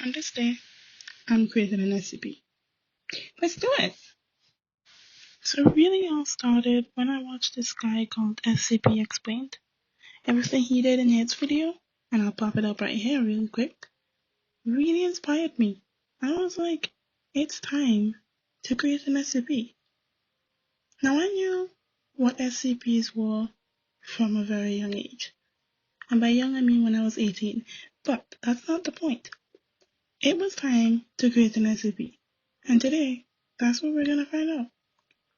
On this day, I'm creating an SCP. Let's do it! So it really all started when I watched this guy called SCP Explained. Everything he did in his video, and I'll pop it up right here really quick, really inspired me. I was like, it's time to create an SCP. Now I knew what SCPs were from a very young age. And by young I mean when I was 18. But that's not the point. It was time to create an SCP. And today, that's what we're gonna find out.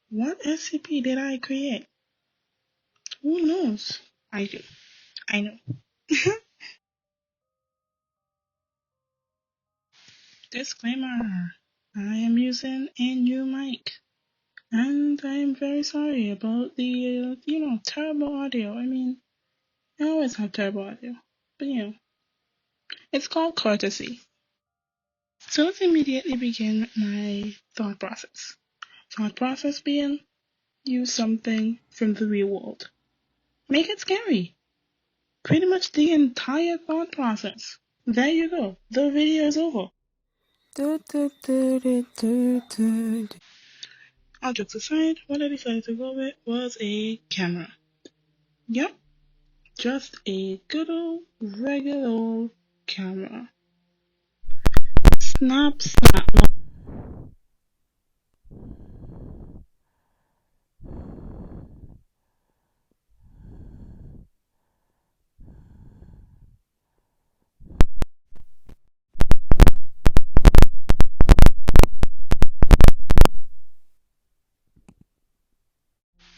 What SCP did I create? Who knows? I do. I know. Disclaimer. I am using a new mic. And I am very sorry about the, terrible audio. I mean, I always have terrible audio. But it's called courtesy. So let's immediately begin my thought process. Thought process being, use something from the real world. Make it scary. Pretty much the entire thought process. There you go. The video is over. All jokes aside, what I decided to go with was a camera. Yep. Just a good old, regular old camera. Snap.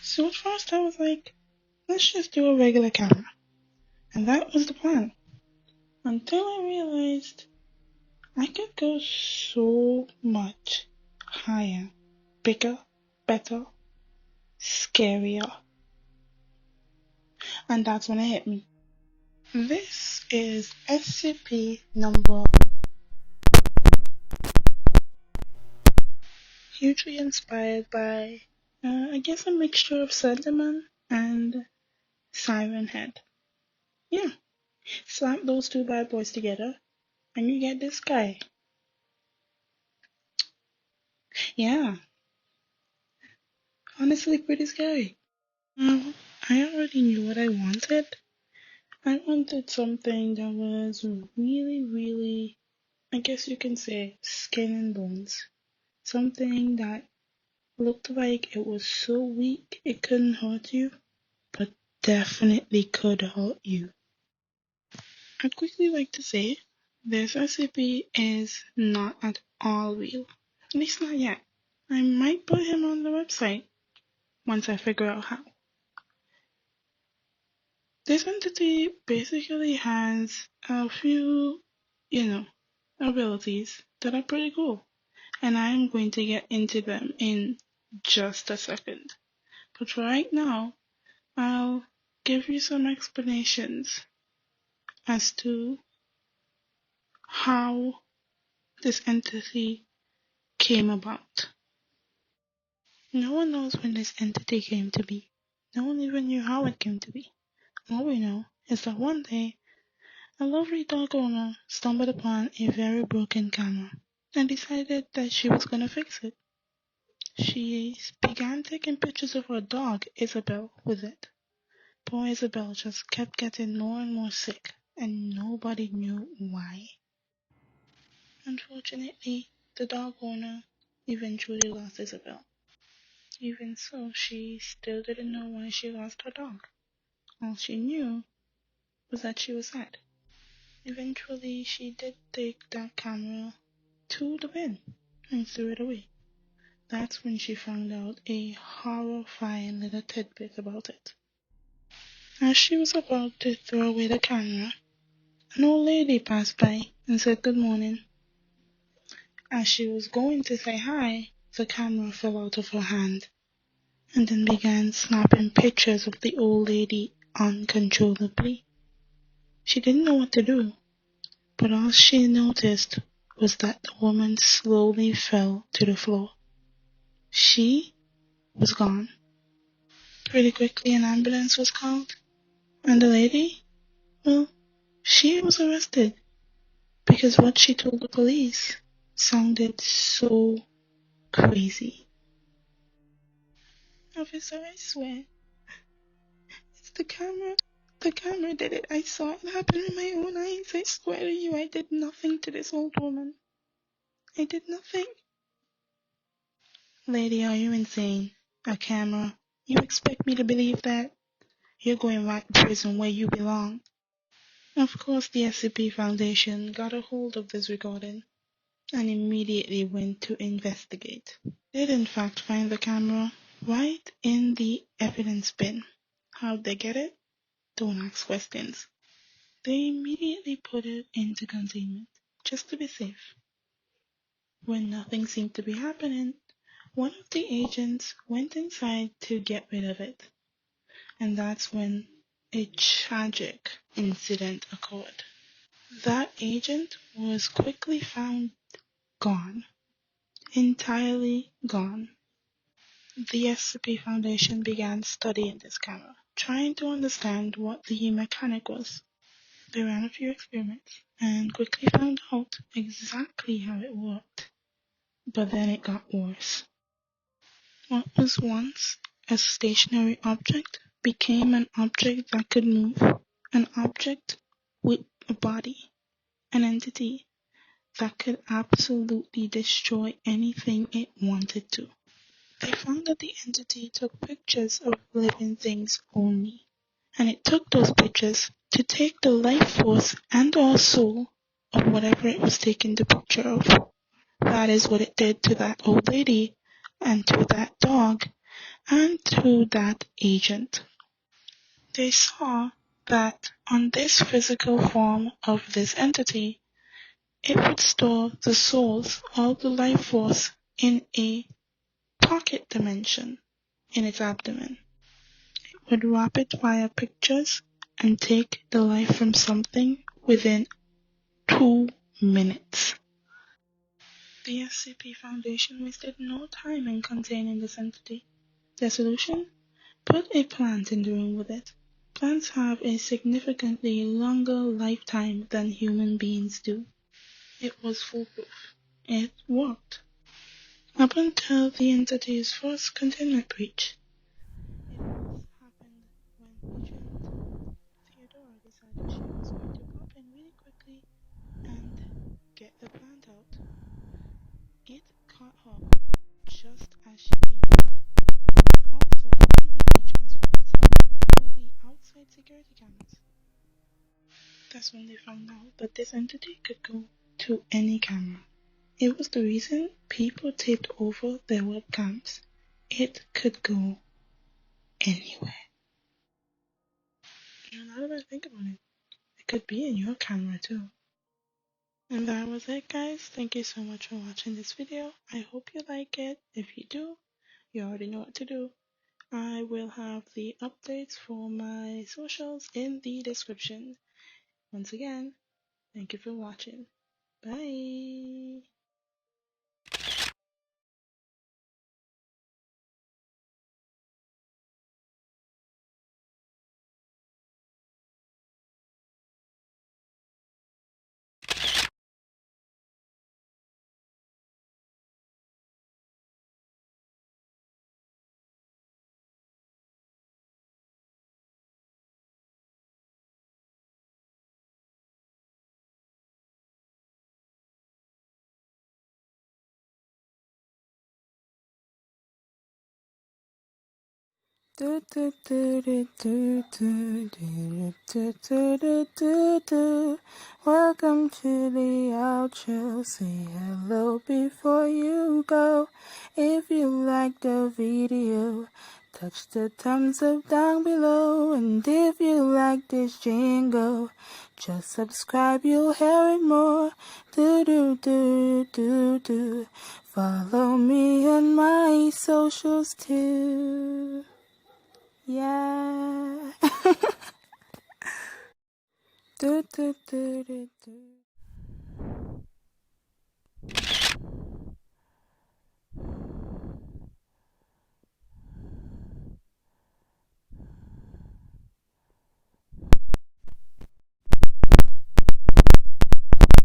So at first I was like, let's just do a regular camera. And that was the plan. Until I realized I could go so much higher, bigger, better, scarier. And that's when it hit me. This is SCP number, hugely inspired by, I guess a mixture of Slenderman and Siren Head. Yeah, slap those two bad boys together and you get this guy. Yeah, honestly pretty scary. I already knew what I wanted. I wanted something that was really, really, I guess you can say, skin and bones. Something that looked like it was so weak it couldn't hurt you, but definitely could hurt you. I'd quickly like to say, this SCP is not at all real. At least not yet. I might put him on the website once I figure out how. This entity basically has a few, abilities that are pretty cool. And I'm going to get into them in just a second. But for right now, I'll give you some explanations as to how this entity came about. No one knows when this entity came to be. No one even knew how it came to be. All we know is that one day, a lovely dog owner stumbled upon a very broken camera and decided that she was going to fix it. She began taking pictures of her dog, Isabel, with it. Poor Isabel just kept getting more and more sick, and nobody knew why. Unfortunately, the dog owner eventually lost Isabel. Even so, she still didn't know why she lost her dog. All she knew was that she was sad. Eventually, she did take that camera to the bin and threw it away. That's when she found out a horrifying little tidbit about it. As she was about to throw away the camera, an old lady passed by and said good morning. As she was going to say hi, the camera fell out of her hand and then began snapping pictures of the old lady uncontrollably. She didn't know what to do, but all she noticed was that the woman slowly fell to the floor. She was gone. Pretty quickly an ambulance was called, and the lady, well, she was arrested because what she told the police sounded so crazy. Officer, I swear, it's the camera. The camera did it. I saw it happen with my own eyes. I swear to you, I did nothing to this old woman. I did nothing. Lady, are you insane? A camera? You expect me to believe that? You're going right to prison where you belong. Of course, the SCP Foundation got a hold of this recording and immediately went to investigate. They did in fact find the camera right in the evidence bin. How'd they get it? Don't ask questions. They immediately put it into containment, just to be safe. When nothing seemed to be happening, one of the agents went inside to get rid of it. And that's when a tragic incident occurred. That agent was quickly found gone. Entirely gone. The SCP Foundation began studying this camera, trying to understand what the mechanic was. They ran a few experiments and quickly found out exactly how it worked. But then it got worse. What was once a stationary object became an object that could move, an object with a body, an entity that could absolutely destroy anything it wanted to. They found that the entity took pictures of living things only, and it took those pictures to take the life force and or soul of whatever it was taking the picture of. That is what it did to that old lady, and to that dog, and to that agent. They saw that on this physical form of this entity, it would store the souls of the life force in a pocket dimension in its abdomen. It would rapid fire pictures and take the life from something within 2 minutes. The SCP Foundation wasted no time in containing this entity. Their solution? Put a plant in the room with it. Plants have a significantly longer lifetime than human beings do. It was foolproof. It worked. Up until the entity's first containment breach. It all happened when Agent Theodora decided she was going to pop in really quickly and get the plant out. It caught her just as she came in. It also immediately transferred itself to the outside security cameras. That's when they found out that this entity could go to any camera. It was the reason people taped over their webcams. It could go anywhere. Now that I think about it, it could be in your camera too. And that was it, guys. Thank you so much for watching this video. I hope you like it. If you do, you already know what to do. I will have the updates for my socials in the description. Once again, thank you for watching. Bye! Welcome to the outro. Say hello before you go. If you like the video, touch the thumbs up down below. And if you like this jingle, just subscribe, you'll hear it more. Follow me on my socials too. Yeah.